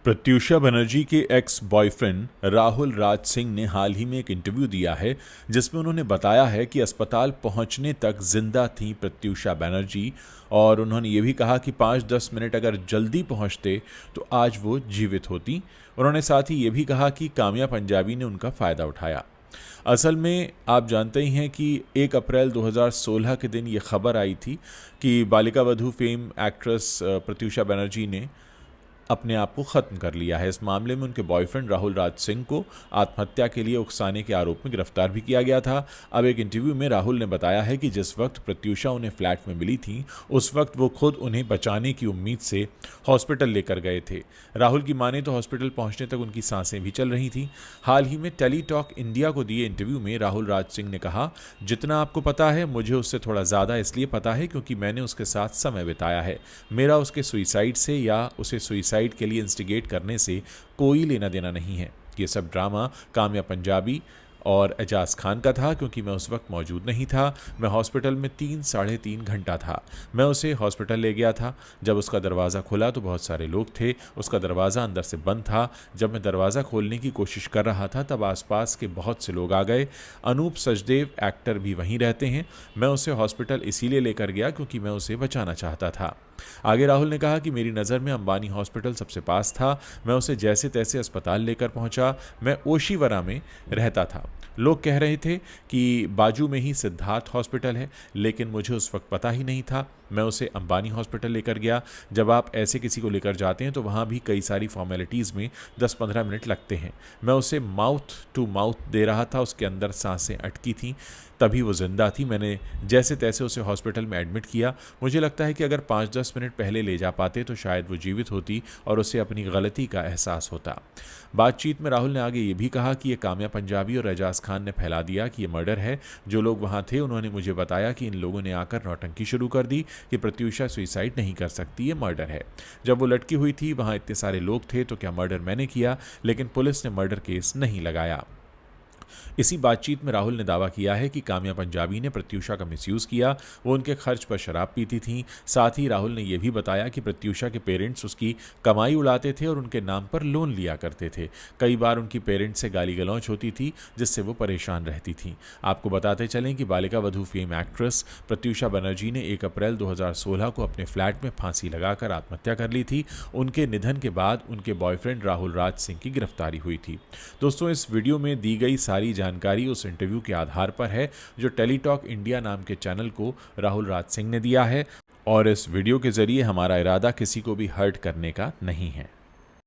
प्रत्यूषा बनर्जी के ex boyfriend Rahul Raj Singh ने हाल ही में एक इंटरव्यू दिया है जिसमें उन्होंने बताया है कि अस्पताल पहुंचने तक जिंदा थी प्रत्यूषा बनर्जी। और उन्होंने ये भी कहा कि 5-10 मिनट अगर जल्दी पहुंचते तो आज वो जीवित होती। उन्होंने साथ ही ये भी कहा कि काम्या पंजाबी ने उनका फ़ायदा उठाया। असल में आप जानते ही हैं कि 1 अप्रैल 2016 के दिन ये खबर आई थी कि बालिका वधू फेम एक्ट्रेस प्रत्यूषा बनर्जी ने अपने आप को ख़त्म कर लिया है। इस मामले में उनके बॉयफ्रेंड राहुल राज सिंह को आत्महत्या के लिए उकसाने के आरोप में गिरफ्तार भी किया गया था। अब एक इंटरव्यू में राहुल ने बताया है कि जिस वक्त प्रत्यूषा उन्हें फ्लैट में मिली थी उस वक्त वो खुद उन्हें बचाने की उम्मीद से हॉस्पिटल लेकर गए थे। राहुल की माने तो हॉस्पिटल पहुंचने तक उनकी सांसें भी चल रही थीं। हाल ही में टेली टॉक इंडिया को दिए इंटरव्यू में राहुल राज सिंह ने कहा, जितना आपको पता है मुझे उससे थोड़ा ज़्यादा इसलिए पता है क्योंकि मैंने उसके साथ समय बिताया है। मेरा उसके सुइसाइड से या उसे सुइसाइड के लिए इंस्टिगेट करने से कोई लेना देना नहीं है। ये सब ड्रामा काम्या पंजाबी और एजाज खान का था क्योंकि मैं उस वक्त मौजूद नहीं था। मैं हॉस्पिटल में 3-3.5 घंटा था। मैं उसे हॉस्पिटल ले गया था। जब उसका दरवाज़ा खुला तो बहुत सारे लोग थे। उसका दरवाज़ा अंदर से बंद था। जब मैं दरवाज़ा खोलने की कोशिश कर रहा था तब आसपास के बहुत से लोग आ गए। अनूप सचदेव एक्टर भी वहीं रहते हैं। मैं उसे हॉस्पिटल इसीलिए लेकर गया क्योंकि मैं उसे बचाना चाहता था। आगे राहुल ने कहा कि मेरी नज़र में अंबानी हॉस्पिटल सबसे पास था। मैं उसे जैसे तैसे अस्पताल लेकर पहुंचा। मैं ओशीवरा में रहता था। लोग कह रहे थे कि बाजू में ही सिद्धार्थ हॉस्पिटल है, लेकिन मुझे उस वक्त पता ही नहीं था। मैं उसे अंबानी हॉस्पिटल लेकर गया। जब आप ऐसे किसी को लेकर जाते हैं तो वहाँ भी कई सारी फॉर्मेलिटीज़ में 10-15 मिनट लगते हैं। मैं उसे माउथ टू माउथ दे रहा था। उसके अंदर सांसें अटकी थीं, तभी वो ज़िंदा थी। मैंने जैसे तैसे उसे हॉस्पिटल में एडमिट किया। मुझे लगता है कि अगर 5-10 मिनट पहले ले जा पाते तो शायद वो जीवित होती और उसे अपनी गलती का एहसास होता। बातचीत में राहुल ने आगे ये भी कहा कि ये काम्या पंजाबी और एजाज खान ने फैला दिया कि ये मर्डर है। जो लोग वहाँ थे उन्होंने मुझे बताया कि इन लोगों ने आकर नौटंकी शुरू कर दी कि प्रत्यूषा सुइसाइड नहीं कर सकती, ये मर्डर है। जब वो लटकी हुई थी वहाँ इतने सारे लोग थे तो क्या मर्डर मैंने किया? लेकिन पुलिस ने मर्डर केस नहीं लगाया। इसी बातचीत में राहुल ने दावा किया है कि काम्या पंजाबी ने प्रत्यूषा का मिसयूज़ किया। वो उनके खर्च पर शराब पीती थीं। साथ ही राहुल ने यह भी बताया कि प्रत्यूषा के पेरेंट्स उसकी कमाई उड़ाते थे और उनके नाम पर लोन लिया करते थे। कई बार उनकी पेरेंट्स से गाली गलौच होती थी जिससे वो परेशान रहती थीं। आपको बताते चलें कि बालिका वधू फेम एक्ट्रेस प्रत्यूषा बनर्जी ने 1 अप्रैल 2016 को अपने फ्लैट में फांसी लगाकर आत्महत्या कर ली थी। उनके निधन के बाद उनके बॉयफ्रेंड राहुल राज सिंह की गिरफ्तारी हुई थी। दोस्तों, इस वीडियो में दी गई सारी जानकारी उस इंटरव्यू के आधार पर है जो टेली टॉक इंडिया नाम के चैनल को राहुल राज सिंह ने दिया है, और इस वीडियो के जरिए हमारा इरादा किसी को भी हर्ट करने का नहीं है।